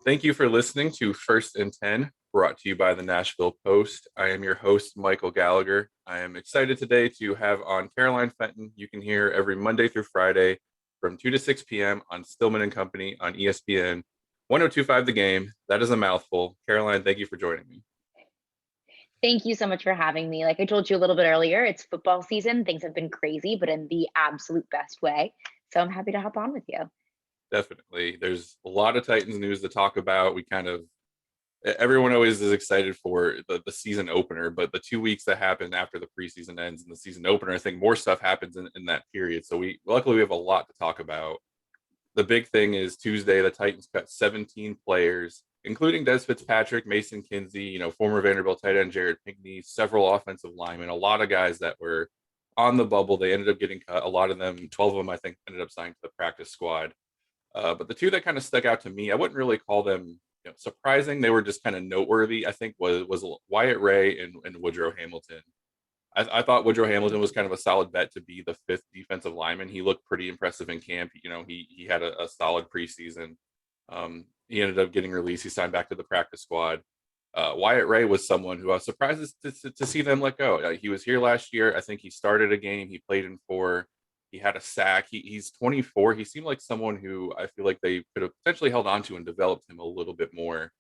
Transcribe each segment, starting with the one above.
Thank you for listening to First and 10, brought to you by the Nashville Post. I am your host, Michael Gallagher. I am excited today to have on Caroline Fenton. You can hear every Monday through Friday from 2 to 6 p.m. on Stillman and Company on ESPN 1025 The Game. That is a mouthful. Caroline, thank you for joining me. Thank you so much for having me. Like I told you a little bit earlier, it's football season. Things have been crazy, but in the absolute best way. So I'm happy to hop on with you. Definitely. There's a lot of Titans news to talk about. Everyone always is excited for the season opener, but the 2 weeks that happen after the preseason ends and the season opener, I think more stuff happens in that period. So luckily we have a lot to talk about. The big thing is Tuesday, the Titans cut 17 players, including Dez Fitzpatrick, Mason Kinsey, former Vanderbilt tight end Jared Pinkney, several offensive linemen, a lot of guys that were on the bubble. They ended up getting cut. A lot of them, 12 of them, I think, ended up signing to the practice squad. But the two that kind of stuck out to me, I wouldn't really call them surprising. They were just kind of noteworthy. I think was Wyatt Ray and Woodrow Hamilton. I thought Woodrow Hamilton was kind of a solid bet to be the fifth defensive lineman. He looked pretty impressive in camp. He had a solid preseason. He ended up getting released. He signed back to the practice squad. Wyatt Ray was someone who I was surprised to see them let go. He was here last year. I think he started a game. He played in four. He had a sack. He's 24. He seemed like someone who I feel like they could have potentially held on to and developed him a little bit more.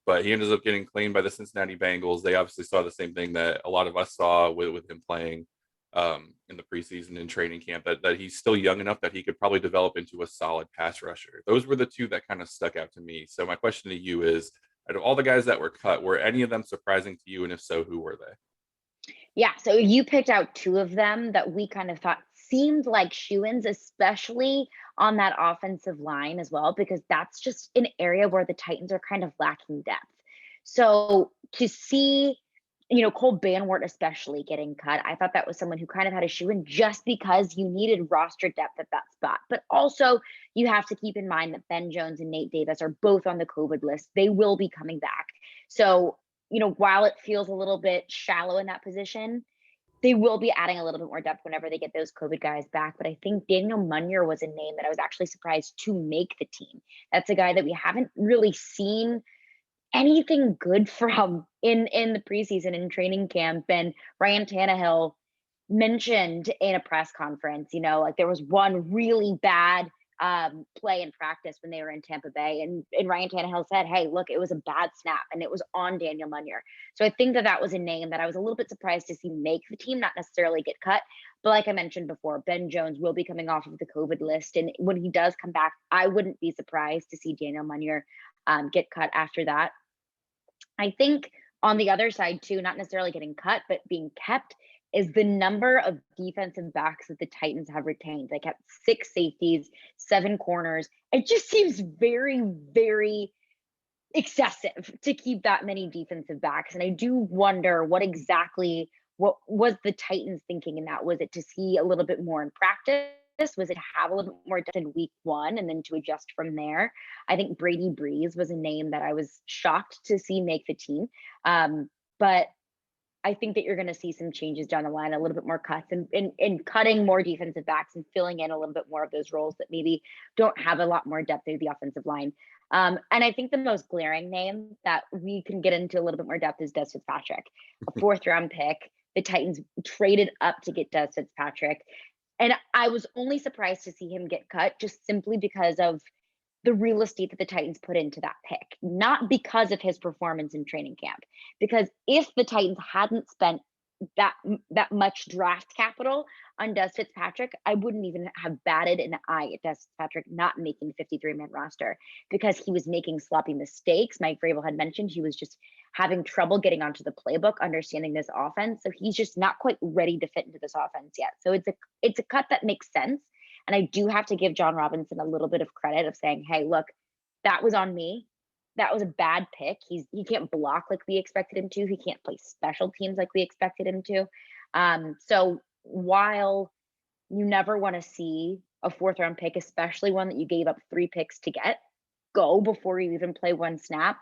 But he ended up getting claimed by the Cincinnati Bengals. They obviously saw the same thing that a lot of us saw with him playing in the preseason and training camp, that he's still young enough that he could probably develop into a solid pass rusher. Those were the two that kind of stuck out to me. So my question to you is, out of all the guys that were cut, were any of them surprising to you? And if so, who were they? Yeah, so you picked out two of them that we kind of thought seemed like shoo-ins, especially on that offensive line as well, because that's just an area where the Titans are kind of lacking depth. So to see, Cole Banwart especially getting cut, I thought that was someone who kind of had a shoe-in just because you needed roster depth at that spot. But also you have to keep in mind that Ben Jones and Nate Davis are both on the COVID list. They will be coming back. So while it feels a little bit shallow in that position, they will be adding a little bit more depth whenever they get those COVID guys back. But I think Daniel Munyer was a name that I was actually surprised to make the team. That's a guy that we haven't really seen anything good from in the preseason and training camp. And Ryan Tannehill mentioned in a press conference, like there was one really bad play in practice when they were in Tampa Bay. And Ryan Tannehill said, hey, look, it was a bad snap and it was on Daniel Munyer. So I think that was a name that I was a little bit surprised to see make the team, not necessarily get cut. But like I mentioned before, Ben Jones will be coming off of the COVID list. And when he does come back, I wouldn't be surprised to see Daniel Munyer get cut after that. I think on the other side too, not necessarily getting cut, but being kept, is the number of defensive backs that the Titans have retained. They kept 6 safeties, 7 corners. It just seems very, very excessive to keep that many defensive backs. And I do wonder what was the Titans thinking in that? Was it to see a little bit more in practice? Was it to have a little bit more depth in week 1 and then to adjust from there? I think Brady Breeze was a name that I was shocked to see make the team. But I think that you're going to see some changes down the line, a little bit more cuts and cutting more defensive backs and filling in a little bit more of those roles that maybe don't have a lot more depth through the offensive line. And I think the most glaring name that we can get into a little bit more depth is Dez Fitzpatrick, a 4th-round pick. The Titans traded up to get Dez Fitzpatrick. And I was only surprised to see him get cut just simply because of the real estate that the Titans put into that pick, not because of his performance in training camp. Because if the Titans hadn't spent that much draft capital on Dez Fitzpatrick, I wouldn't even have batted an eye at Dez Fitzpatrick not making the 53-man roster because he was making sloppy mistakes. Mike Vrabel had mentioned he was just having trouble getting onto the playbook, understanding this offense. So he's just not quite ready to fit into this offense yet. So it's a cut that makes sense. And I do have to give John Robinson a little bit of credit of saying, hey, look, that was on me. That was a bad pick. He can't block like we expected him to. He can't play special teams like we expected him to. So while you never want to see a 4th-round pick, especially one that you gave up 3 picks to get, go before you even play 1 snap,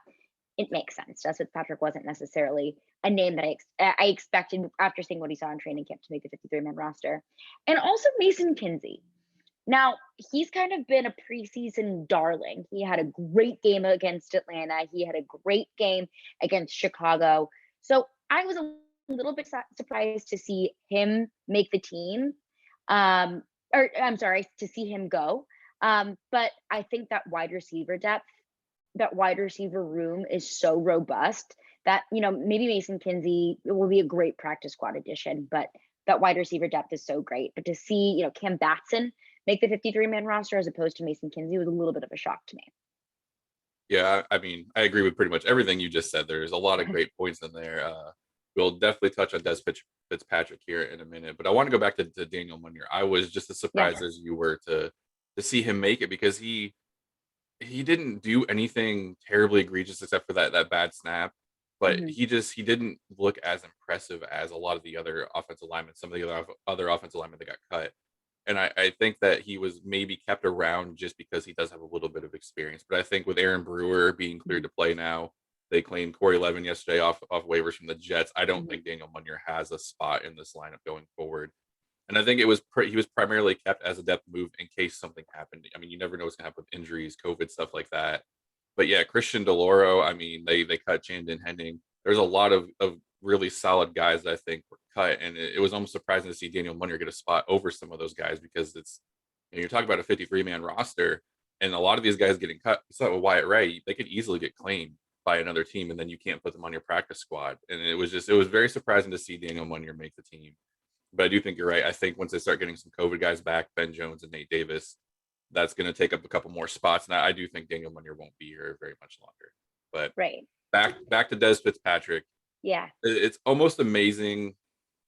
it makes sense. Dez Fitzpatrick wasn't necessarily a name that I expected after seeing what he saw in training camp to make the 53-man roster. And also Mason Kinsey. Now, he's kind of been a preseason darling. He had a great game against Atlanta. He had a great game against Chicago. So I was a little bit surprised to see him make the team. Or I'm sorry, to see him go. But I think that wide receiver room is so robust that, maybe Mason Kinsey will be a great practice squad addition, but that wide receiver depth is so great. But to see, Cam Batson make the 53-man roster as opposed to Mason Kinsey was a little bit of a shock to me. Yeah, I mean, I agree with pretty much everything you just said. There's a lot of great points in there. We'll definitely touch on Fitzpatrick here in a minute, but I want to go back to Daniel Munyer. I was just as Yeah. surprised as you were to see him make it, because he didn't do anything terribly egregious except for that bad snap, but Mhm. he didn't look as impressive as a lot of the other offensive linemen, some of the other offensive linemen that got cut. And I think that he was maybe kept around just because he does have a little bit of experience. But I think with Aaron Brewer being cleared Mhm. to play now, they claimed Corey Levin yesterday off waivers from the Jets. I don't Mhm. think Daniel Munyer has a spot in this lineup going forward. And I think he was primarily kept as a depth move in case something happened. I mean, you never know what's gonna happen with injuries, COVID, stuff like that. But yeah, Christian DeLauro, I mean, they cut Chandon Henning. There's a lot of really solid guys that I think were cut, and it was almost surprising to see Daniel Munyer get a spot over some of those guys, because you're talking about a 53-man roster, and a lot of these guys getting cut. It's not with Wyatt Ray; they could easily get claimed by another team, and then you can't put them on your practice squad. And it was very surprising to see Daniel Munyer make the team. But I do think you're right. I think once they start getting some COVID guys back, Ben Jones and Nate Davis, that's going to take up a couple more spots. And I do think Daniel Munyer won't be here very much longer. But Right. back to Dez Fitzpatrick. Yeah. It's almost amazing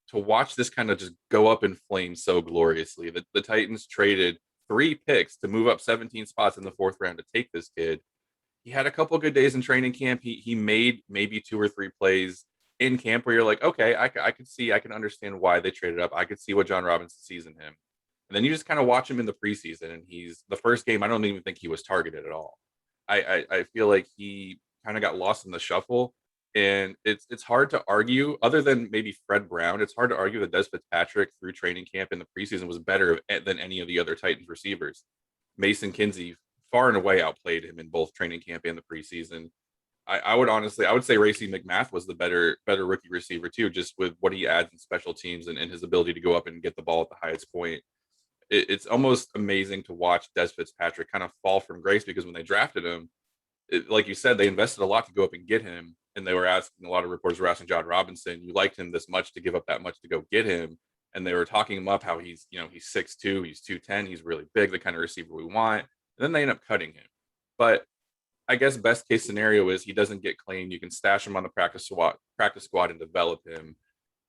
to watch this kind of just go up in flames so gloriously. The Titans traded 3 picks to move up 17 spots in the fourth round to take this kid. He had a couple good days in training camp. He made maybe 2 or 3 plays in camp where you're like, okay, I can understand why they traded up. I could see what John Robinson sees in him. And then you just kind of watch him in the preseason, and he's the first game. I don't even think he was targeted at all. I feel like he kind of got lost in the shuffle, and it's hard to argue, other than maybe Fred Brown. It's hard to argue that Dez Fitzpatrick through training camp in the preseason was better than any of the other Titans receivers. Mason Kinsey far and away outplayed him in both training camp and the preseason. I would say Racey McMath was the better rookie receiver too, just with what he adds in special teams and his ability to go up and get the ball at the highest point. It's almost amazing to watch Dez Fitzpatrick kind of fall from grace, because when they drafted him, like you said, they invested a lot to go up and get him, and they were asking, a lot of reporters were asking John Robinson, you liked him this much to give up that much to go get him, and they were talking him up how he's 6'2", he's 210, he's really big, the kind of receiver we want. And then they end up cutting him. But I guess best case scenario is he doesn't get claimed. You can stash him on the practice squad and develop him.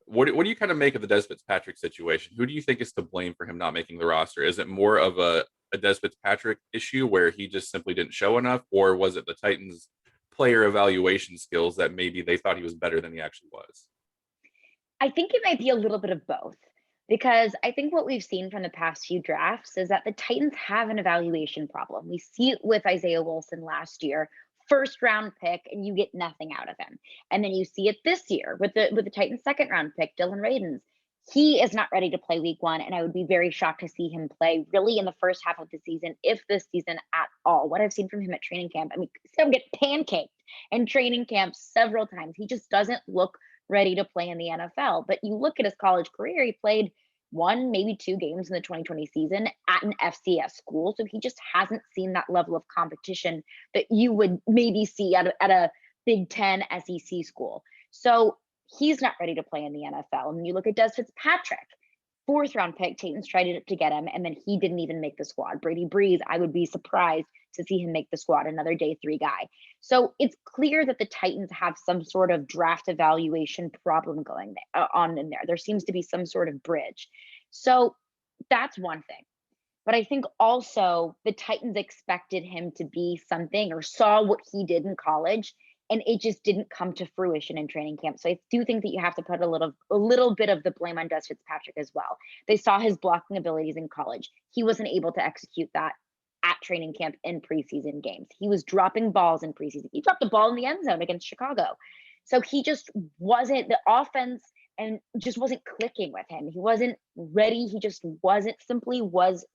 What do you kind of make of the Dez Fitzpatrick situation? Who do you think is to blame for him not making the roster? Is it more of a Dez Fitzpatrick issue where he just simply didn't show enough, or was it the Titans' player evaluation skills that maybe they thought he was better than he actually was? I think it might be a little bit of both, because I think what we've seen from the past few drafts is that the Titans have an evaluation problem. We see it with Isaiah Wilson last year, first round pick, and you get nothing out of him. And then you see it this year with the Titans second round pick, Dylan Radins. He is not ready to play week one, and I would be very shocked to see him play really in the first half of the season, if this season at all. What I've seen from him at training camp, I mean, see him get pancaked in training camp several times. He just doesn't look ready to play in the NFL. But you look at his college career, he played one, maybe 2 games in the 2020 season at an FCS school. So he just hasn't seen that level of competition that you would maybe see at a Big Ten SEC school. So he's not ready to play in the NFL. And you look at Dez Fitzpatrick, fourth round pick, Titans tried to get him, and then he didn't even make the squad. Brady Breeze, I would be surprised to see him make the squad, another day 3 guy. So it's clear that the Titans have some sort of draft evaluation problem going on in there. There seems to be some sort of bridge. So that's one thing. But I think also the Titans expected him to be something, or saw what he did in college, and it just didn't come to fruition in training camp. So I do think that you have to put a little bit of the blame on Dez Fitzpatrick as well. They saw his blocking abilities in college. He wasn't able to execute that at training camp in preseason games. He was dropping balls in preseason. He dropped the ball in the end zone against Chicago. So he just wasn't the offense and just wasn't clicking with him. He wasn't ready. He just was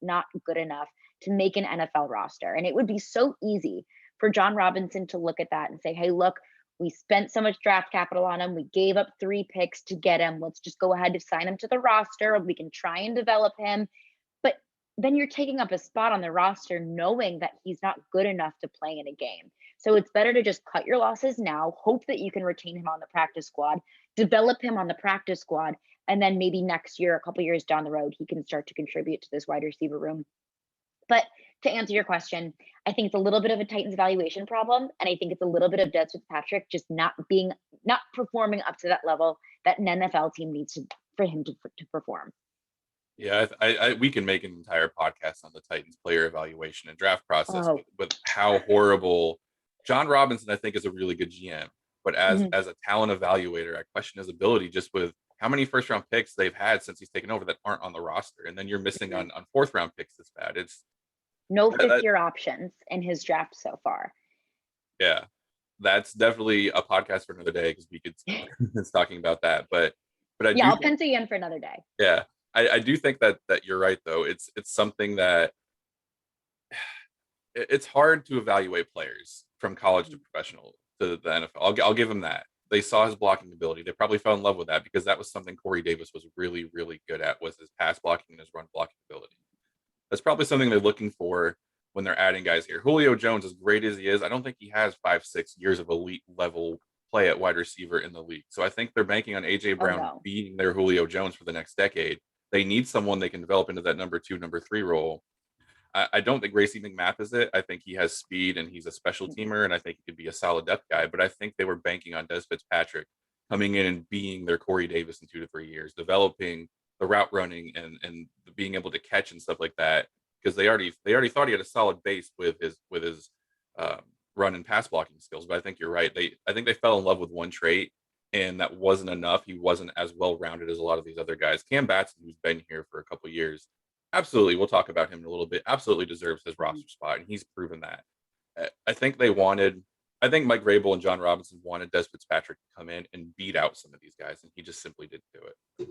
not good enough to make an NFL roster. And it would be so easy for John Robinson to look at that and say, hey, look, we spent so much draft capital on him. We gave up 3 picks to get him. Let's just go ahead and sign him to the roster. We can try and develop him. But then you're taking up a spot on the roster knowing that he's not good enough to play in a game. So it's better to just cut your losses now, hope that you can retain him on the practice squad, develop him on the practice squad, and then maybe next year, a couple years down the road, he can start to contribute to this wide receiver room. But to answer your question, I think it's a little bit of a Titans evaluation problem, and I think it's a little bit of Dez Fitzpatrick just not performing up to that level that an NFL team needs for him to perform. Yeah, we can make an entire podcast on the Titans player evaluation and draft process with how horrible John Robinson, I think, is a really good GM, but as a talent evaluator, I question his ability just with how many first round picks they've had since he's taken over that aren't on the roster, and then you're missing on 4th round picks this bad. It's no 5th-year options in his draft so far. Yeah, that's definitely a podcast for another day because we could it's talking about that. But I'll pencil you in for another day. Yeah, I do think that you're right though. It's something that it's hard to evaluate players from college to professional to the NFL. I'll give him that. They saw his blocking ability. They probably fell in love with that because that was something Corey Davis was really, really good at, was his pass blocking and his run blocking ability. That's probably something they're looking for when they're adding guys here. Julio Jones, as great as he is, I don't think he has 5-6 years of elite level play at wide receiver in the league. So I think they're banking on AJ Brown being their Julio Jones for the next decade. They need someone they can develop into that number 2, number 3 role. I don't think Gracie McMath is it. I think he has speed and he's a special teamer, and I think he could be a solid depth guy. But I think they were banking on Dez Fitzpatrick coming in and being their Corey Davis in 2 to 3 years, developing the route running and being able to catch and stuff like that, because they already thought he had a solid base with his run and pass blocking skills. But I think you're right. I think they fell in love with one trait, and that wasn't enough. He wasn't as well rounded as a lot of these other guys. Cam Batson, who's been here for a couple of years, absolutely, we'll talk about him in a little bit, absolutely deserves his roster spot, and he's proven that. I think Mike Vrabel and John Robinson wanted Dez Fitzpatrick to come in and beat out some of these guys, and he just simply didn't do it.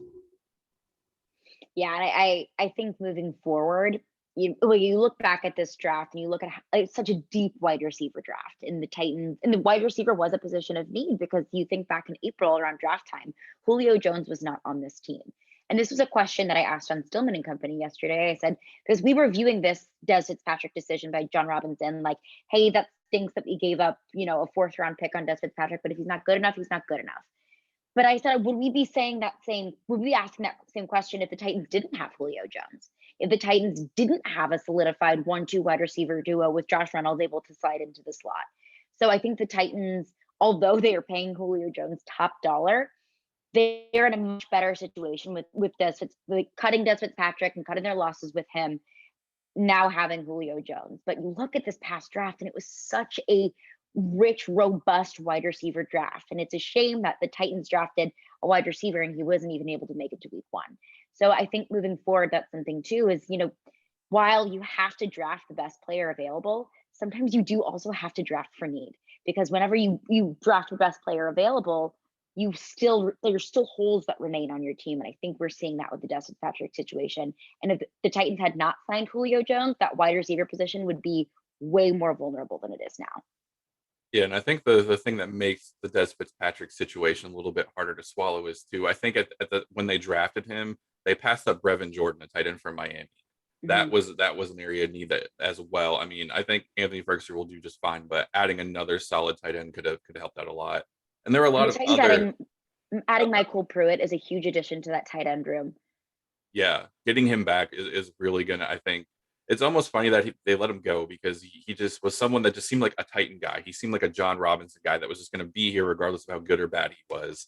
Yeah, and I think moving forward, you look back at this draft and you look at it's such a deep wide receiver draft in the Titans, and the wide receiver was a position of need because you think back in April around draft time, Julio Jones was not on this team. And this was a question that I asked on Stillman and Company yesterday. I said, because we were viewing this Dez Fitzpatrick decision by John Robinson, like, hey, that stinks that we gave up, a 4th round pick on Dez Fitzpatrick, but if he's not good enough, he's not good enough. But I said, would we be asking that same question if the Titans didn't have Julio Jones? If the Titans didn't have a solidified 1-2 wide receiver duo with Josh Reynolds able to slide into the slot. So I think the Titans, although they are paying Julio Jones top dollar, they're in a much better situation with cutting Dez Fitzpatrick and cutting their losses with him, now having Julio Jones. But you look at this past draft, and it was such a rich, robust wide receiver draft. And it's a shame that the Titans drafted a wide receiver and he wasn't even able to make it to week 1. So I think moving forward, that's something too, is, while you have to draft the best player available, sometimes you do also have to draft for need, because whenever you draft the best player available, there's still holes that remain on your team. And I think we're seeing that with the Dez Fitzpatrick situation. And if the Titans had not signed Julio Jones, that wide receiver position would be way more vulnerable than it is now. Yeah, and I think the thing that makes the Dez Fitzpatrick situation a little bit harder to swallow is too, I think when they drafted him, they passed up Brevin Jordan, a tight end from Miami. That was an area of need that as well. I mean, I think Anthony Ferguson will do just fine, but adding another solid tight end could have helped out a lot. And there were a lot of other adding Michael Pruitt is a huge addition to that tight end room. Yeah, getting him back is really gonna, I think. It's almost funny that they let him go because he just was someone that just seemed like a Titan guy. He seemed like a John Robinson guy that was just going to be here regardless of how good or bad he was.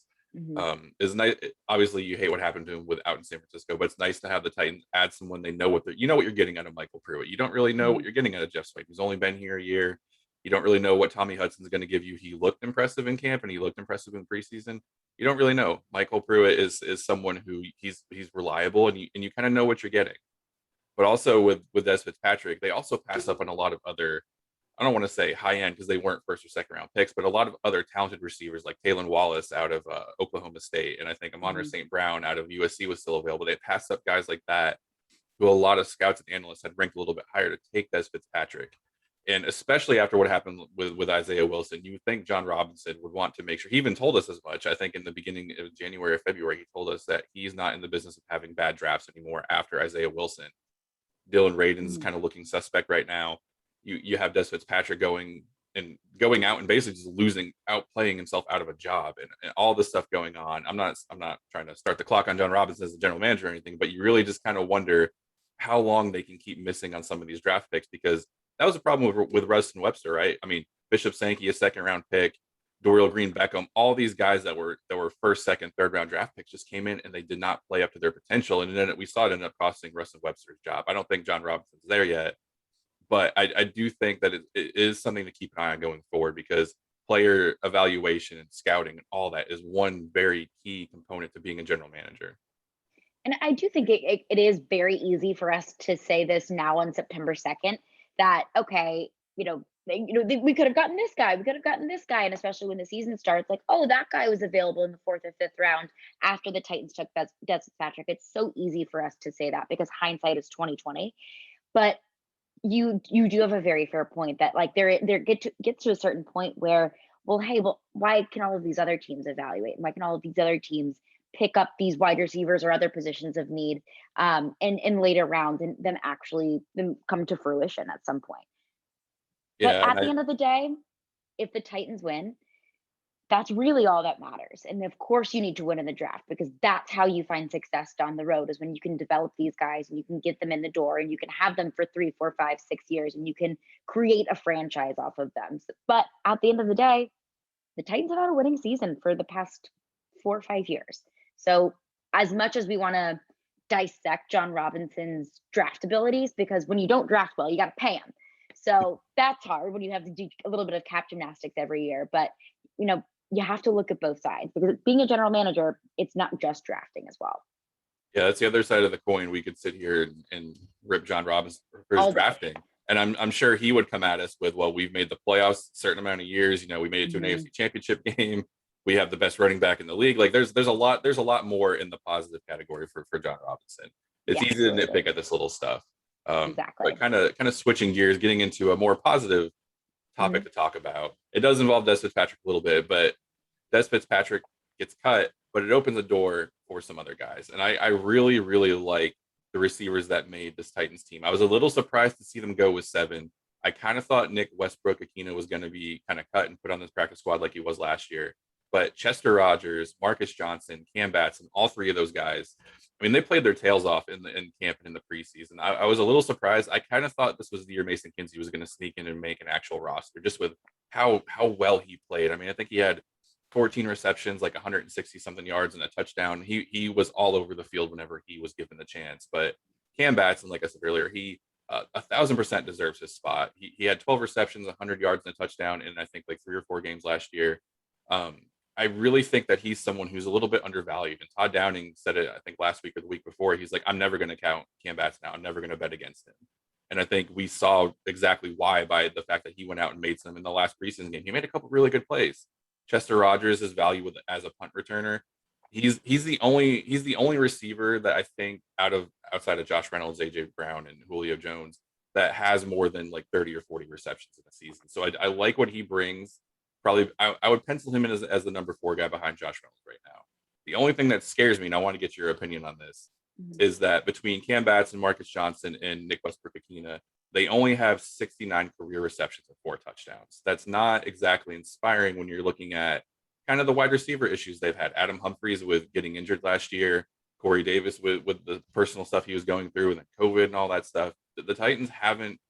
It's nice. Obviously, you hate what happened to him out in San Francisco, but it's nice to have the Titans add someone they know what you're getting out of Michael Pruitt. You don't really know what you're getting out of Jeff Swain. He's only been here a year. You don't really know what Tommy Hudson's going to give you. He looked impressive in camp and he looked impressive in preseason. You don't really know. Michael Pruitt is someone who he's reliable and you kind of know what you're getting. But also with Dez Fitzpatrick, they also passed up on a lot of other I don't want to say high end because they weren't first or second round picks, but a lot of other talented receivers like Taylon Wallace out of Oklahoma State, and I think Amon Mhm. St. Brown out of USC was still available. They passed up guys like that who a lot of scouts and analysts had ranked a little bit higher to take Dez Fitzpatrick. And especially after what happened with Isaiah Wilson, you would think John Robinson would want to make sure. He even told us as much. I think in the beginning of January or February, he told us that he's not in the business of having bad drafts anymore after Isaiah Wilson. Dylan Radin's Mhm. kind of looking suspect right now. You have Dez Fitzpatrick going out and basically just losing out, playing himself out of a job, and all this stuff going on. I'm not trying to start the clock on John Robinson as a general manager or anything, but you really just kind of wonder how long they can keep missing on some of these draft picks, because that was a problem with Rustin Webster, right? I mean, Bishop Sankey, a second round pick, Dorial Green Beckham, all these guys that were first, second, third round draft picks just came in and they did not play up to their potential. And then we saw it end up costing Rustin Webster's job. I don't think John Robinson's there yet, but I do think that it is something to keep an eye on going forward, because player evaluation and scouting and all that is one very key component to being a general manager. And I do think it is very easy for us to say this now on September 2nd, that, okay, we could have gotten this guy, we could have gotten this guy. And especially when the season starts, like, oh, that guy was available in the fourth or fifth round after the Titans took Dez Fitzpatrick. It's so easy for us to say that because hindsight is 2020. But you do have a very fair point that, like, there gets to a certain point where, well, hey, well, why can all of these other teams evaluate? Why can all of these other teams pick up these wide receivers or other positions of need in later rounds, and then actually them come to fruition at some point? But Yeah, at the end of the day, if the Titans win, that's really all that matters. And of course, you need to win in the draft, because that's how you find success down the road, is when you can develop these guys and you can get them in the door and you can have them for 3, 4, 5, 6 years and you can create a franchise off of them. But at the end of the day, the Titans have had a winning season for the past 4 or 5 years. So, as much as we want to dissect John Robinson's draft abilities, because when you don't draft well, you got to pay him. So that's hard when you have to do a little bit of cap gymnastics every year. But you know, you have to look at both sides, because being a general manager, it's not just drafting as well. yeah, that's the other side of the coin. We could sit here and rip John Robinson for his All day. drafting, and I'm sure he would come at us with, well, we've made the playoffs a certain amount of years. We made it to an Hmm. AFC Championship game. We have the best running back in the league. Like there's a lot more in the positive category for John Robinson. It's Yeah, easy to absolutely. nitpick at this little stuff. But Exactly. kind of switching gears, getting into a more positive topic Hmm. to talk about. It does involve Dez Fitzpatrick a little bit, but Dez Fitzpatrick gets cut, but it opens the door for some other guys. And I really, really like the receivers that made this Titans team. I was a little surprised to see them go with 7. I kind of thought Nick Westbrook-Akina was going to be kind of cut and put on this practice squad like he was last year. But Chester Rogers, Marcus Johnson, Cam Batson, all three of those guys, I mean, they played their tails off in camp and in the preseason. I was a little surprised. I kind of thought this was the year Mason Kinsey was going to sneak in and make an actual roster, just with how well he played. I mean, I think he had 14 receptions, like 160 something yards and a touchdown. He was all over the field whenever he was given the chance. But Cam Batson, like I said earlier, he 1,000% deserves his spot. He had 12 receptions, 100 yards and a touchdown in I think like 3 or 4 games last year. Um, I really think that he's someone who's a little bit undervalued. And Todd Downing said it, I think last week or the week before. He's like, I'm never going to count Cam Batson out. I'm never going to bet against him. And I think we saw exactly why by the fact that he went out and made some in the last preseason game. He made a couple really good plays. Chester Rogers' value as a punt returner. He's the only receiver that I think outside of Josh Reynolds, AJ Brown, and Julio Jones that has more than like 30 or 40 receptions in a season. So I like what he brings. Probably I would pencil him in as the number 4 guy behind Josh Reynolds right now. The only thing that scares me, and I want to get your opinion on this, Hmm. is that between Cam Batson, Marcus Johnson, and Nick Westbrook-Akina, they only have 69 career receptions and 4 touchdowns. That's not exactly inspiring when you're looking at kind of the wide receiver issues they've had. Adam Humphries with getting injured last year, Corey Davis with the personal stuff he was going through, and then COVID and all that stuff. The Titans haven't,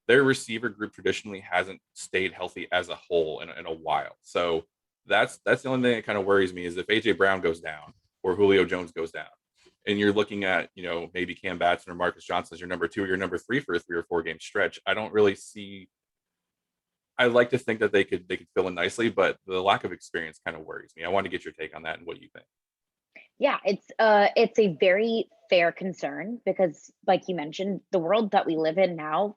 their receiver group traditionally hasn't stayed healthy as a whole in a while. So that's the only thing that kind of worries me, is if AJ Brown goes down or Julio Jones goes down, and you're looking at, maybe Cam Batson or Marcus Johnson as your number 2 or your number 3 for a 3 or 4 game stretch. I don't really see. I like to think that they could fill in nicely, but the lack of experience kind of worries me. I want to get your take on that and what you think. Yeah, it's a very fair concern, because, like you mentioned, the world that we live in now,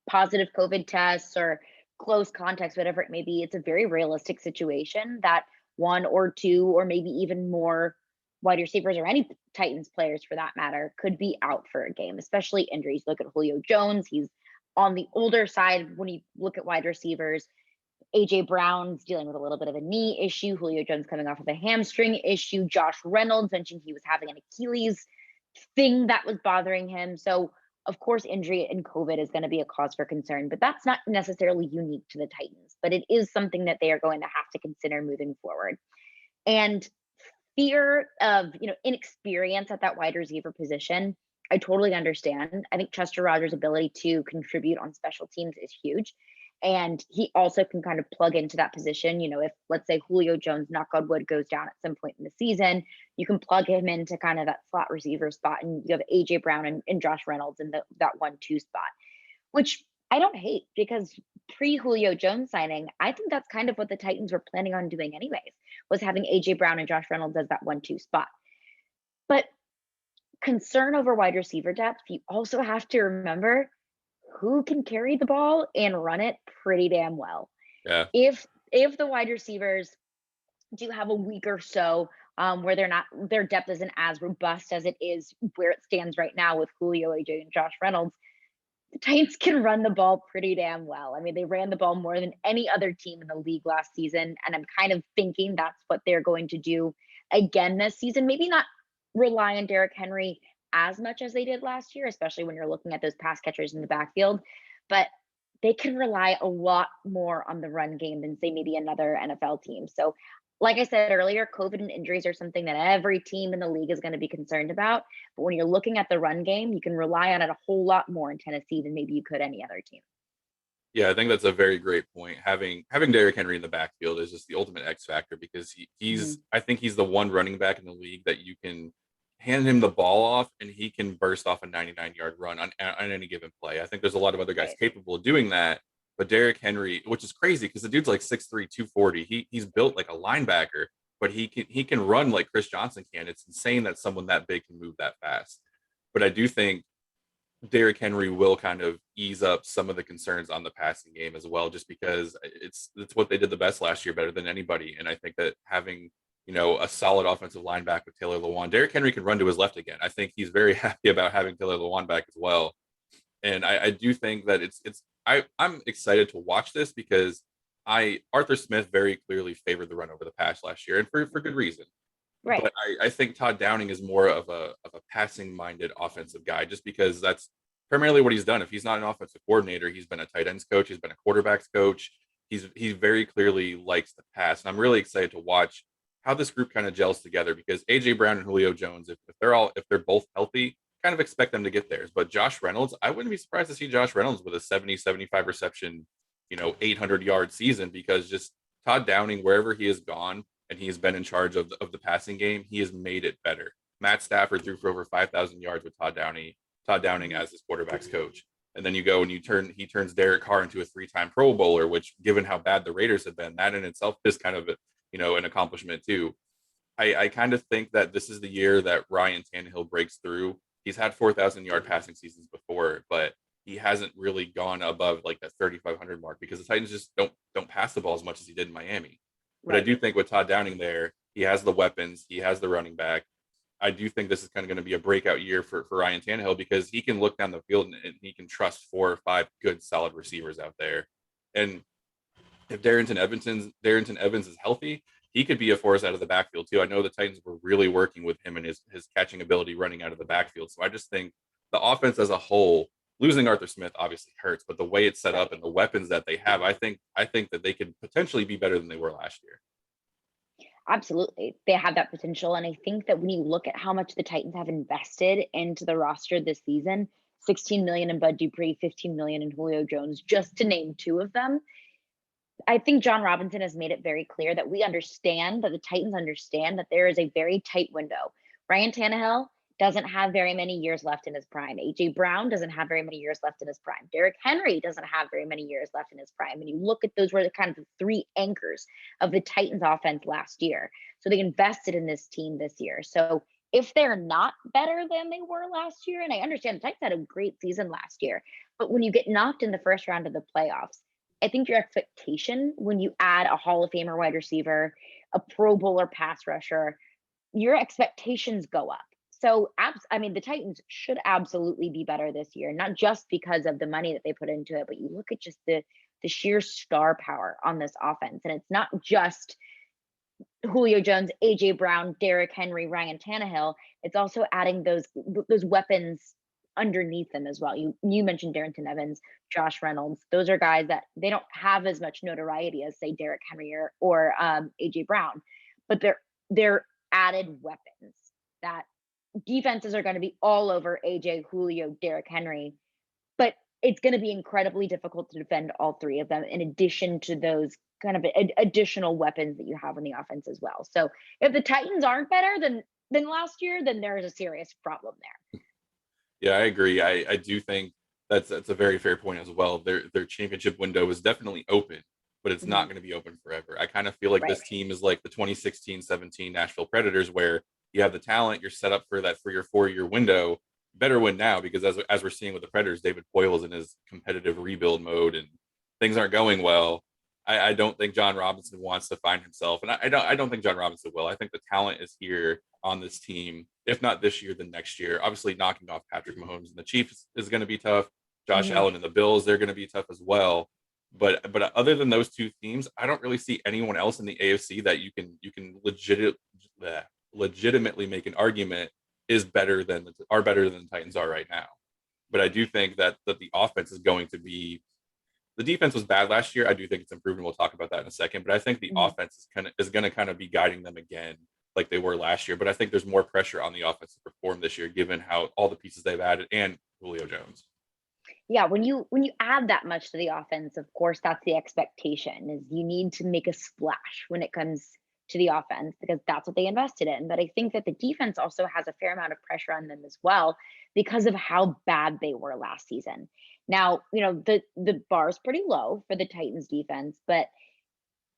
positive COVID tests or close contacts, whatever it may be, it's a very realistic situation that one or two or maybe even more wide receivers or any Titans players for that matter could be out for a game, especially injuries. Look at Julio Jones. He's on the older side when you look at wide receivers. AJ Brown's dealing with a little bit of a knee issue. Julio Jones coming off of a hamstring issue. Josh Reynolds mentioned he was having an Achilles thing that was bothering him. So, of course, injury and COVID is going to be a cause for concern, but that's not necessarily unique to the Titans, but it is something that they are going to have to consider moving forward. And fear of, inexperience at that wide receiver position, I totally understand. I think Chester Rogers' ability to contribute on special teams is huge. And he also can kind of plug into that position. If, let's say, Julio Jones, knock on wood, goes down at some point in the season, you can plug him into kind of that slot receiver spot. And you have AJ Brown and Josh Reynolds in that 1-2 spot, which I don't hate, because pre-Julio Jones signing, I think that's kind of what the Titans were planning on doing anyways, was having AJ Brown and Josh Reynolds as that 1-2 spot. But concern over wide receiver depth, you also have to remember who can carry the ball and run it pretty damn well. Yeah. If the wide receivers do have a week or so where their depth isn't as robust as it is where it stands right now with Julio, AJ, and Josh Reynolds, the Titans can run the ball pretty damn well. I mean, they ran the ball more than any other team in the league last season, and I'm kind of thinking that's what they're going to do again this season. Maybe not rely on Derrick Henry as much as they did last year, especially when you're looking at those pass catchers in the backfield, but they can rely a lot more on the run game than, say, maybe another NFL team. So, like I said earlier, COVID and injuries are something that every team in the league is going to be concerned about. But when you're looking at the run game, you can rely on it a whole lot more in Tennessee than maybe you could any other team. Yeah, I think that's a very great point. Having Derrick Henry in the backfield is just the ultimate X factor, because he's I think he's the one running back in the league that you can hand him the ball off and he can burst off a 99-yard run on any given play. I think there's a lot of other guys Right. capable of doing that, but Derrick Henry, which is crazy because the dude's like 6'3", 240. He's built like a linebacker, but he can run like Chris Johnson can. It's insane that someone that big can move that fast. But I do think Derrick Henry will kind of ease up some of the concerns on the passing game as well, just because it's what they did the best last year, better than anybody. And I think that having a solid offensive line back with Taylor Lewan, Derrick Henry can run to his left again. I think he's very happy about having Taylor Lewan back as well. And I do think that I'm excited to watch this because Arthur Smith very clearly favored the run over the pass last year, and for good reason. Right. But I think Todd Downing is more of a passing-minded offensive guy, just because that's primarily what he's done. If he's not an offensive coordinator, he's been a tight ends coach, he's been a quarterbacks coach. He very clearly likes the pass, and I'm really excited to watch how this group kind of gels together, because AJ Brown and Julio Jones, if they're both healthy, kind of expect them to get theirs. But Josh Reynolds, I wouldn't be surprised to see Josh Reynolds with a 70-75 reception, 800-yard season, because just Todd Downing, wherever he has gone and he's been in charge of the passing game, he has made it better. Matt Stafford threw for over 5,000 yards with Todd Downing as his quarterback's coach. And then you go and he turns Derek Carr into a 3-time Pro Bowler, which, given how bad the Raiders have been, that in itself is kind of an accomplishment too. I kind of think that this is the year that Ryan Tannehill breaks through. He's had 4,000-yard passing seasons before, but he hasn't really gone above like that 3,500 mark, because the Titans just don't pass the ball as much as he did in Miami. But I do think with Todd Downing there, he has the weapons, he has the running back. I do think this is kind of going to be a breakout year for Ryan Tannehill, because he can look down the field and he can trust 4 or 5 good, solid receivers out there. And if Darrington Evans is healthy, he could be a force out of the backfield too. I know the Titans were really working with him and his catching ability running out of the backfield. So I just think the offense as a whole, losing Arthur Smith obviously hurts, but the way it's set up and the weapons that they have, I think that they could potentially be better than they were last year. Absolutely. They have that potential. And I think that when you look at how much the Titans have invested into the roster this season, 16 million in Bud Dupree, 15 million in Julio Jones, just to name 2 of them, I think John Robinson has made it very clear that we understand, that the Titans understand, that there is a very tight window. Ryan Tannehill doesn't have very many years left in his prime. AJ Brown doesn't have very many years left in his prime. Derrick Henry doesn't have very many years left in his prime. And you look at those were the kind of the 3 anchors of the Titans offense last year. So they invested in this team this year. So if they're not better than they were last year, and I understand the Titans had a great season last year, But when you get knocked in the first round of the playoffs, I think your expectation when you add a Hall of Famer wide receiver, a Pro Bowler pass rusher, your expectations go up. So, I mean, the Titans should absolutely be better this year, not just because of the money that they put into it, but you look at just the sheer star power on this offense, and it's not just Julio Jones, AJ Brown, Derrick Henry, Ryan Tannehill. It's also adding those weapons underneath them as well. You mentioned Darrington Evans, Josh Reynolds. Those are guys that they don't have as much notoriety as say Derrick Henry or AJ Brown, but they're added weapons that defenses are going to be all over AJ, Julio, Derrick Henry, but it's going to be incredibly difficult to defend all three of them in addition to those kind of additional weapons that you have on the offense as well. So if the Titans aren't better than last year, then there's a serious problem there. Yeah, I agree. I do think that's a very fair point as well. Their championship window is definitely open, but it's not Mhm. going to be open forever. I kind of feel like Right. this team is like the 2016-17 Nashville Predators, where you have the talent, you're set up for that 3 or 4 year window. Better win now because as we're seeing with the Predators, David Poile is in his competitive rebuild mode and things aren't going well. I don't think John Robinson wants to find himself, and I don't think John Robinson will. I think the talent is here on this team. If not this year, then next year. Obviously, knocking off Patrick Mahomes and the Chiefs is going to be tough. Josh Mhm. Allen and the Bills, they're going to be tough as well. But other than those two teams, I don't really see anyone else in the AFC that you can legitimately make an argument is better than the Titans are right now. But I do think that the offense is going to be the defense was bad last year. I do think it's improved, and we'll talk about that in a second. But I think the Mhm. offense is going to kind of be guiding them again, like they were last year. But I think there's more pressure on the offense to perform this year, given how all the pieces they've added and Julio Jones. Yeah, when you add that much to the offense, of course, that's the expectation is you need to make a splash when it comes to the offense because that's what they invested in. But I think that the defense also has a fair amount of pressure on them as well because of how bad they were last season. Now, the bar is pretty low for the Titans defense, but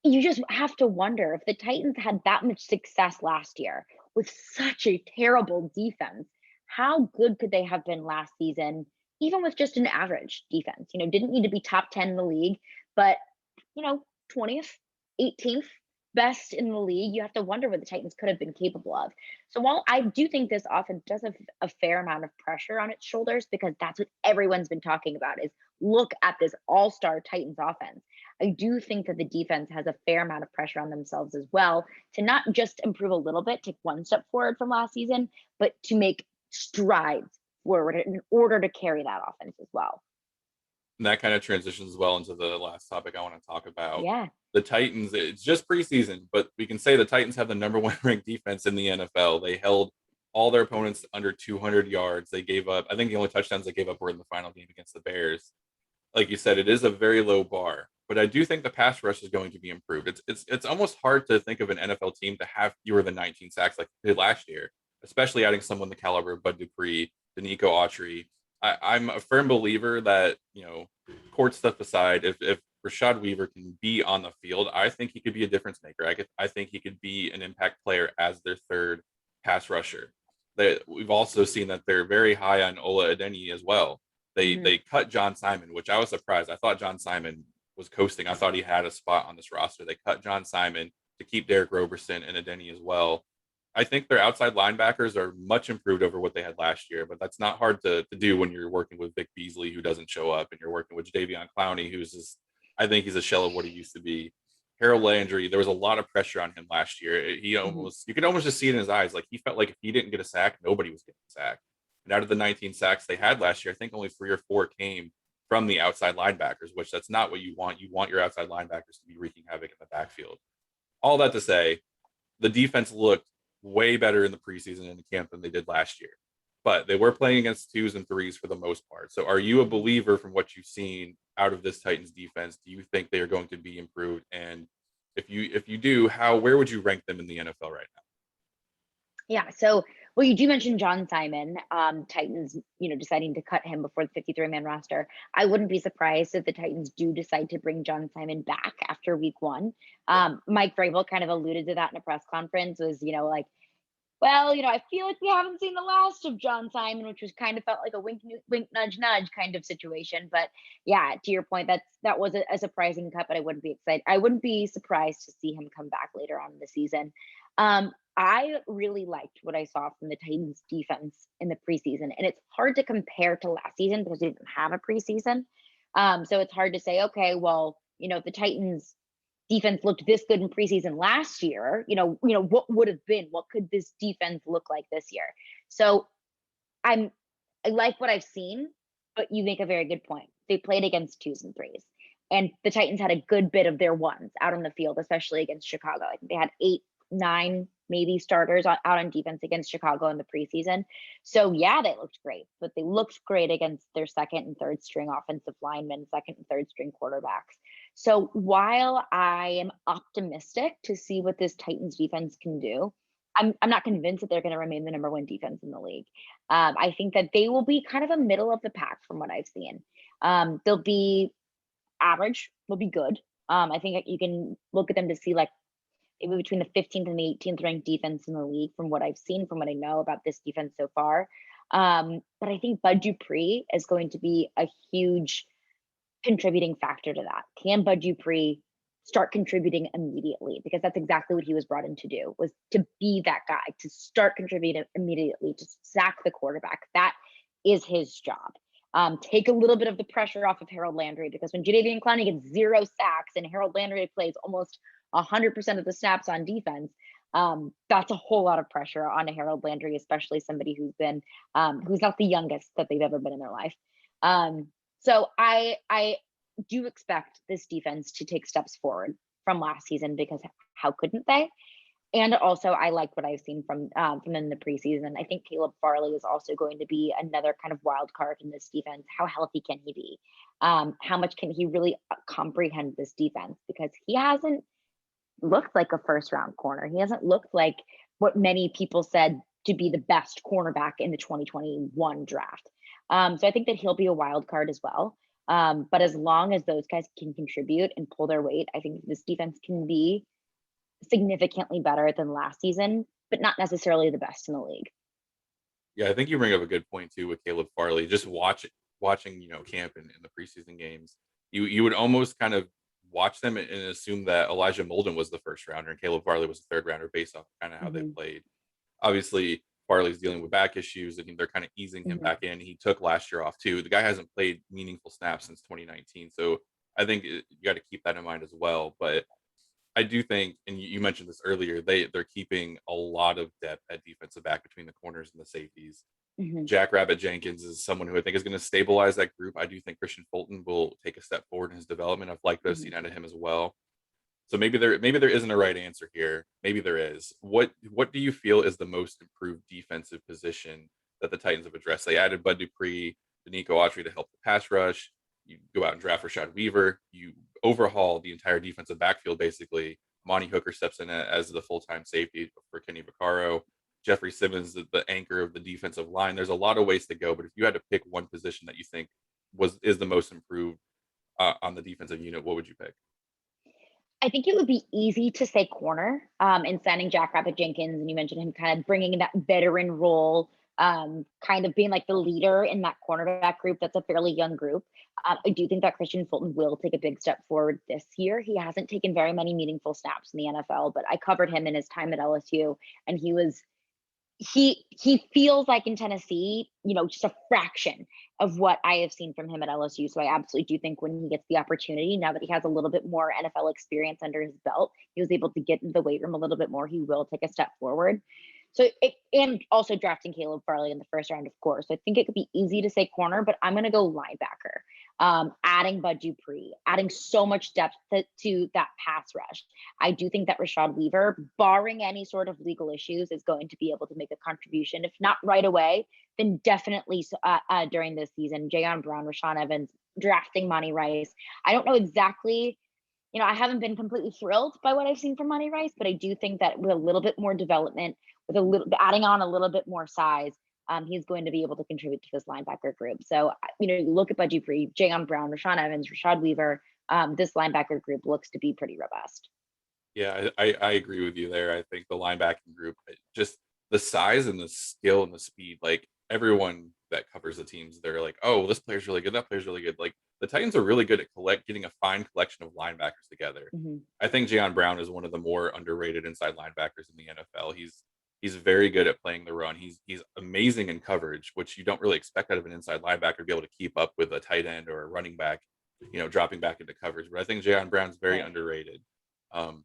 you just have to wonder if the Titans had that much success last year with such a terrible defense, how good could they have been last season, even with just an average defense? Didn't need to be top 10 in the league, but 20th, 18th best in the league. You have to wonder what the Titans could have been capable of. So while I do think this offense does have a fair amount of pressure on its shoulders, because that's what everyone's been talking about is look at this all-star Titans offense. I do think that the defense has a fair amount of pressure on themselves as well to not just improve a little bit, take one step forward from last season, but to make strides forward in order to carry that offense as well. And that kind of transitions well into the last topic I want to talk about. Yeah. The Titans, it's just preseason, but we can say the Titans have the number one ranked defense in the NFL. They held all their opponents to under 200 yards. They gave up, I think the only touchdowns they gave up were in the final game against the Bears. Like you said, it is a very low bar, but I do think the pass rush is going to be improved. It's almost hard to think of an NFL team to have fewer than 19 sacks like they did last year, especially adding someone the caliber of Bud Dupree, Danico Autry. I'm a firm believer that court stuff aside, if Rashad Weaver can be on the field, I think he could be a difference maker. I think he could be an impact player as their third pass rusher. We've also seen that they're very high on Ola Adeni as well. They Mhm. they cut John Simon, which I was surprised. I thought John Simon was coasting. I thought he had a spot on this roster. They cut John Simon to keep Derek Roberson and Adeni as well. I think their outside linebackers are much improved over what they had last year, but that's not hard to do when you're working with Vic Beasley, who doesn't show up, and you're working with Davion Clowney, who's just, I think he's a shell of what he used to be. Harold Landry, there was a lot of pressure on him last year. Mhm. You could almost just see it in his eyes. Like he felt like if he didn't get a sack, nobody was getting a sack. And out of the 19 sacks they had last year, I think only 3 or 4 came from the outside linebackers, which that's not what you want. You want your outside linebackers to be wreaking havoc in the backfield. All that to say, the defense looked way better in the preseason and the camp than they did last year. But they were playing against twos and threes for the most part. So are you a believer from what you've seen out of this Titans defense? Do you think they are going to be improved? And if you do, where would you rank them in the NFL right now? Yeah. So, well, you do mention John Simon, Titans, deciding to cut him before the 53-man roster. I wouldn't be surprised if the Titans do decide to bring John Simon back after week one. Yeah. Mike Vrabel kind of alluded to that in a press conference was, like, Well, I feel like we haven't seen the last of John Simon, which was kind of felt like a wink, wink, nudge, nudge kind of situation. But yeah, to your point, that was a surprising cut, but I wouldn't be excited. I wouldn't be surprised to see him come back later on in the season. I really liked what I saw from the Titans defense in the preseason, and it's hard to compare to last season because we didn't have a preseason. So it's hard to say, okay, well, the Titans defense looked this good in preseason last year, what would have been, what could this defense look like this year? So I like what I've seen, but you make a very good point. They played against twos and threes, and the Titans had a good bit of their ones out on the field, especially against Chicago. I think they had 8, 9 maybe starters out on defense against Chicago in the preseason. So yeah, they looked great, but they looked great against their second and third string offensive linemen, second and third string quarterbacks. So while I am optimistic to see what this Titans defense can do, I'm not convinced that they're going to remain the number one defense in the league. I think that they will be kind of a middle of the pack from what I've seen. They'll be average, they'll be good. I think you can look at them to see like maybe between the 15th and the 18th ranked defense in the league from what I've seen, from what I know about this defense so far. But I think Bud Dupree is going to be a huge contributing factor to that. Can Bud Dupree start contributing immediately? Because that's exactly what he was brought in to do, was to be that guy, to start contributing immediately, to sack the quarterback. That is his job. Take a little bit of the pressure off of Harold Landry, because when Jadeveon Clowney gets 0 sacks and Harold Landry plays almost 100% of the snaps on defense, that's a whole lot of pressure on Harold Landry, especially somebody who's been who's not the youngest that they've ever been in their life. So I do expect this defense to take steps forward from last season, because how couldn't they? And also, I like what I've seen from them in the preseason. I think Caleb Farley is also going to be another kind of wild card in this defense. How healthy can he be? How much can he really comprehend this defense? Because he hasn't looked like a first round corner. He hasn't looked like what many people said to be the best cornerback in the 2021 draft. So I think that he'll be a wild card as well. But as long as those guys can contribute and pull their weight, I think this defense can be significantly better than last season, but not necessarily the best in the league. Yeah, I think you bring up a good point too with Caleb Farley. Just watching, camp in the preseason games, you would almost kind of watch them and assume that Elijah Molden was the first rounder and Caleb Farley was the third rounder based off kind of how they Mm-hmm. played. Obviously, Farley's dealing with back issues. I mean, they're kind of easing him Mm-hmm. back in. He took last year off too. The guy hasn't played meaningful snaps since 2019, so I think you got to keep that in mind as well. But I do think, and you mentioned this earlier, they're keeping a lot of depth at defensive back between the corners and the safeties. Mm-hmm. Jack Rabbit Jenkins is someone who I think is going to stabilize that group. I do think Christian Fulton will take a step forward in his development. I've liked what I've Mm-hmm. seen out of him as well. So maybe there isn't a right answer here. Maybe there is. What do you feel is the most improved defensive position that the Titans have addressed? They added Bud Dupree, Danico Autry to help the pass rush. You go out and draft Rashad Weaver. You overhaul the entire defensive backfield basically. Monty Hooker steps in as the full-time safety for Kenny Vaccaro. Jeffrey Simmons, the anchor of the defensive line. There's a lot of ways to go, but if you had to pick one position that you think is the most improved on the defensive unit, what would you pick? I think it would be easy to say corner in signing Jack Rabbit Jenkins. And you mentioned him kind of bringing in that veteran role, kind of being like the leader in that cornerback group. That's a fairly young group. I do think that Christian Fulton will take a big step forward this year. He hasn't taken very many meaningful snaps in the NFL, but I covered him in his time at LSU, and he feels like in Tennessee, just a fraction of what I have seen from him at LSU. So I absolutely do think when he gets the opportunity, now that he has a little bit more NFL experience under his belt, he was able to get into the weight room a little bit more. He will take a step forward. So and also drafting Caleb Farley in the first round, of course. I think it could be easy to say corner, but I'm going to go linebacker. Adding Bud Dupree, adding so much depth to that pass rush. I do think that Rashad Weaver, barring any sort of legal issues, is going to be able to make a contribution. If not right away, then definitely during this season. Jayon Brown, Rashaan Evans, drafting Monty Rice. I don't know exactly. I haven't been completely thrilled by what I've seen from Monty Rice, but I do think that with a little bit more development, with adding on a little bit more size, he's going to be able to contribute to this linebacker group. So, you look at Bud Dupree, Jayon Brown, Rashaan Evans, Rashad Weaver. This linebacker group looks to be pretty robust. Yeah, I agree with you there. I think the linebacking group just the size and the skill and the speed, like everyone that covers the teams, they're like, oh, this player's really good, that player's really good. Like the Titans are really good at getting a fine collection of linebackers together. Mhm. I think Jayon Brown is one of the more underrated inside linebackers in the NFL. He's very good at playing the run. He's amazing in coverage, which you don't really expect out of an inside linebacker to be able to keep up with a tight end or a running back, dropping back into coverage. But I think Jayon Brown's very Right. underrated. Um,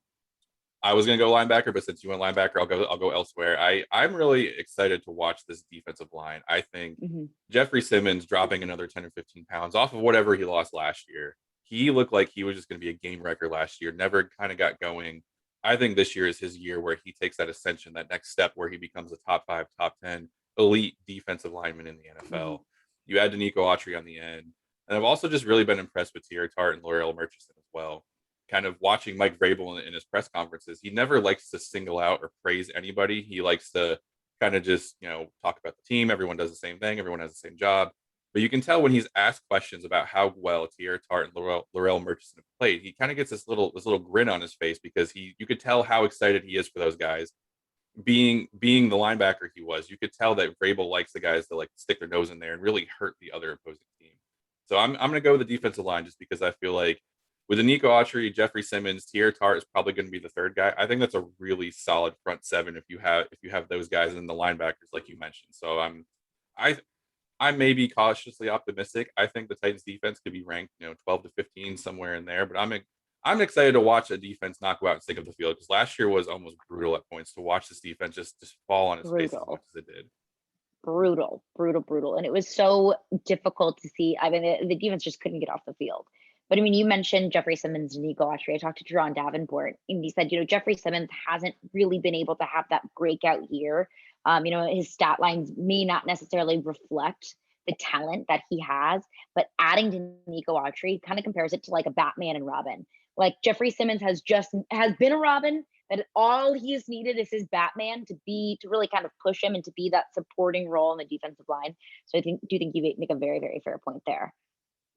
I was gonna go linebacker, but since you went linebacker, I'll go elsewhere. I'm really excited to watch this defensive line. I think Mhm. Jeffrey Simmons dropping another 10 or 15 pounds off of whatever he lost last year. He looked like he was just gonna be a game wrecker last year, never kind of got going. I think this year is his year where he takes that ascension, that next step where he becomes a top 5, top 10 elite defensive lineman in the Mhm. NFL. You add Danico Autry on the end. And I've also just really been impressed with Tierra Tart and L'Oreal Murchison as well. Kind of watching Mike Vrabel in his press conferences, he never likes to single out or praise anybody. He likes to kind of just, talk about the team. Everyone does the same thing. Everyone has the same job. But you can tell when he's asked questions about how well Tierra Tart and L'Oreal Murchison have played, he kind of gets this little grin on his face because you could tell how excited he is for those guys. Being the linebacker he was, you could tell that Vrabel likes the guys that like stick their nose in there and really hurt the other opposing team. So I'm gonna go with the defensive line just because I feel like with Nico Autry, Jeffrey Simmons, Tierra Tart is probably going to be the third guy. I think that's a really solid front seven if you have those guys in the linebackers like you mentioned. So I I may be cautiously optimistic. I think the Titans defense could be ranked 12 to 15 somewhere in there, but I'm excited to watch a defense not go out and stick up the field because last year was almost brutal at points to watch this defense just fall on its face as much Brutal. as it did. Brutal, brutal, brutal. And it was so difficult to see. I mean, the defense just couldn't get off the field. But I mean, you mentioned Jeffrey Simmons and Nico Autry. I talked to Jerron Davenport, and he said, Jeffrey Simmons hasn't really been able to have that breakout year. His stat lines may not necessarily reflect the talent that he has, but adding to Nico Autry kind of compares it to like a Batman and Robin. Like Jeffrey Simmons has been a Robin, that all he has needed is his Batman to really kind of push him and to be that supporting role in the defensive line. So do think you make a very, very fair point there.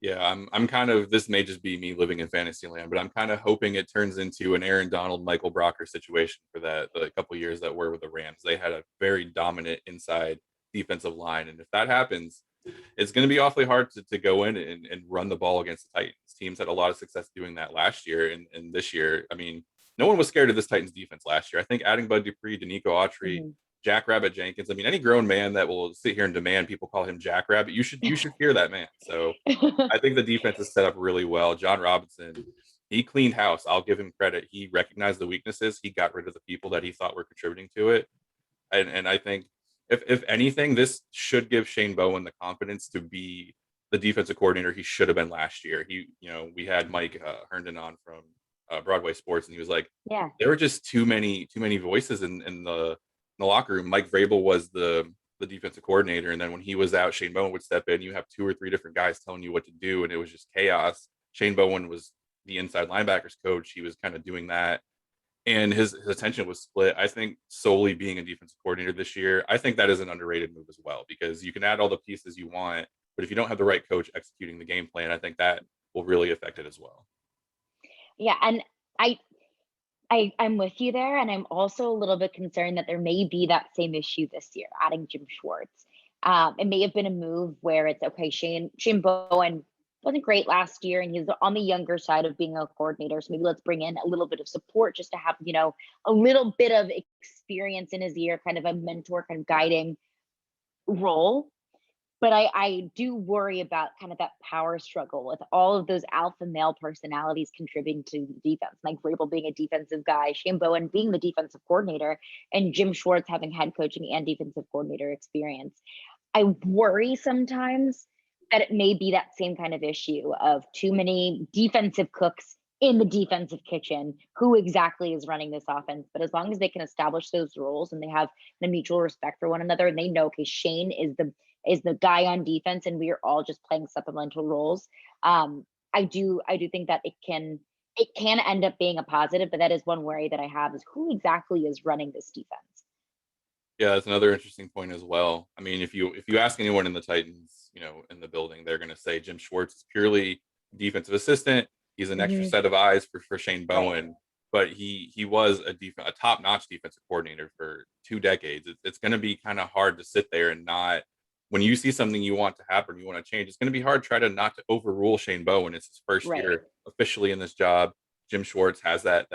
Yeah, I'm kind of this may just be me living in fantasy land, but I'm kind of hoping it turns into an Aaron Donald, Michael Brocker situation for that the couple years that were with the Rams. They had a very dominant inside defensive line, and if that happens, it's going to be awfully hard to go in and run the ball against the Titans. Teams had a lot of success doing that last year, and this year, I mean, no one was scared of this Titans defense last year. I think adding Bud Dupree, Danico Autry, Mhm. Jackrabbit Jenkins. I mean, any grown man that will sit here and demand people call him Jackrabbit, you should hear that man. So I think the defense is set up really well. John Robinson, he cleaned house. I'll give him credit. He recognized the weaknesses. He got rid of the people that he thought were contributing to it. And I think if anything, this should give Shane Bowen the confidence to be the defensive coordinator he should have been last year. We had Mike Herndon on from Broadway Sports, and he was like, Yeah. there were just too many voices in the locker room. Mike Vrabel was the defensive coordinator, and then when he was out, Shane Bowen would step in. You have two or three different guys telling you what to do, and it was just chaos. Shane Bowen was the inside linebackers coach. He was kind of doing that, and his attention was split. I think solely being a defensive coordinator this year, I think that is an underrated move as well because you can add all the pieces you want, but if you don't have the right coach executing the game plan, I think that will really affect it as well. Yeah. And I I'm with you there, and I'm also a little bit concerned that there may be that same issue this year, adding Jim Schwartz. It may have been a move where it's okay. Shane Bowen wasn't great last year, and he's on the younger side of being a coordinator. So maybe let's bring in a little bit of support just to have a little bit of experience in his ear, kind of a mentor, kind of guiding role. But I do worry about kind of that power struggle with all of those alpha male personalities contributing to the defense, like Vrabel being a defensive guy, Shane Bowen being the defensive coordinator, and Jim Schwartz having head coaching and defensive coordinator experience. I worry sometimes that it may be that same kind of issue of too many defensive cooks in the defensive kitchen. Who exactly is running this offense? But as long as they can establish those roles and they have the mutual respect for one another, and they know, okay, Shane is the guy on defense, and we are all just playing supplemental roles. I do think that it can end up being a positive, but that is one worry that I have is who exactly is running this defense. Yeah, that's another interesting point as well. I mean, if you ask anyone in the Titans, in the building, they're going to say Jim Schwartz is purely defensive assistant. He's an extra Hmm. set of eyes for Shane Right. Bowen. but he was a top-notch defensive coordinator for 2 decades. It's going to be kind of hard to sit there and not, when you see something you want to happen, you want to change, it's going to be hard to try to not to overrule Shane Bowen. It's his first Right. year officially in this job. Jim Schwartz has that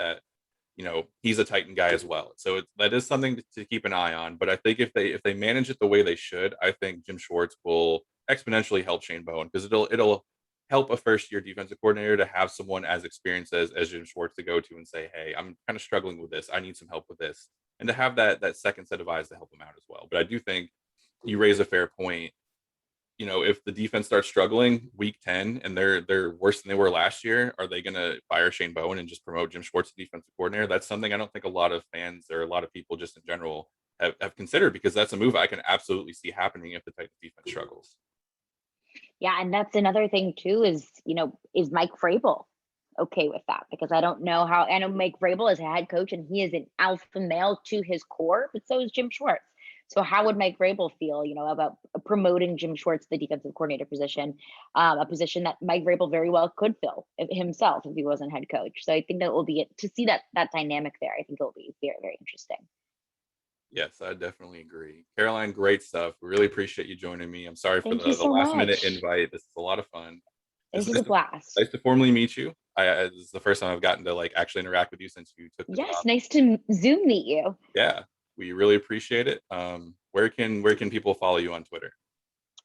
he's a Titan guy as well. So that is something to keep an eye on. But I think if they manage it the way they should, I think Jim Schwartz will exponentially help Shane Bowen, because it'll help a first year defensive coordinator to have someone as experienced as Jim Schwartz to go to and say, hey, I'm kind of struggling with this. I need some help with this. And to have that second set of eyes to help him out as well. But I do think you raise a fair point. If the defense starts struggling week 10 and they're worse than they were last year, are they going to fire Shane Bowen and just promote Jim Schwartz to defensive coordinator? That's something I don't think a lot of fans or a lot of people just in general have considered, because that's a move I can absolutely see happening if the Titans defense struggles. Yeah, and that's another thing too, is Mike Vrabel okay with that? Because I don't know how. I know Mike Vrabel is a head coach and he is an alpha male to his core, but so is Jim Schwartz. So how would Mike Vrabel feel, about promoting Jim Schwartz to the defensive coordinator position, a position that Mike Vrabel very well could fill himself if he wasn't head coach. So I think that will be it, to see that dynamic there. I think it will be very, very interesting. Yes, I definitely agree. Caroline, great stuff. We really appreciate you joining me. I'm sorry for Thank you the so last minute much. invite. This is a lot of fun. This was a blast. Nice to formally meet you. This is the first time I've gotten to actually interact with you since you took the Yes, job. nice to Zoom meet you. Yeah, we really appreciate it. Where can people follow you on Twitter?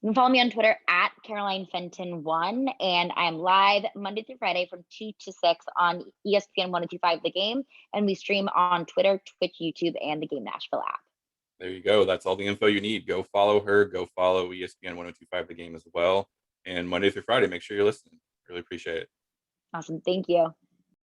You can follow me on Twitter at Caroline Fenton 1, and I'm live Monday through Friday from 2 to 6 on ESPN 1025 The Game, and we stream on Twitter, Twitch, YouTube, and the Game Nashville app. There you go. That's all the info you need. Go follow her. Go follow ESPN 1025 The Game as well. And Monday through Friday, make sure you're listening. Really appreciate it. Awesome. Thank you.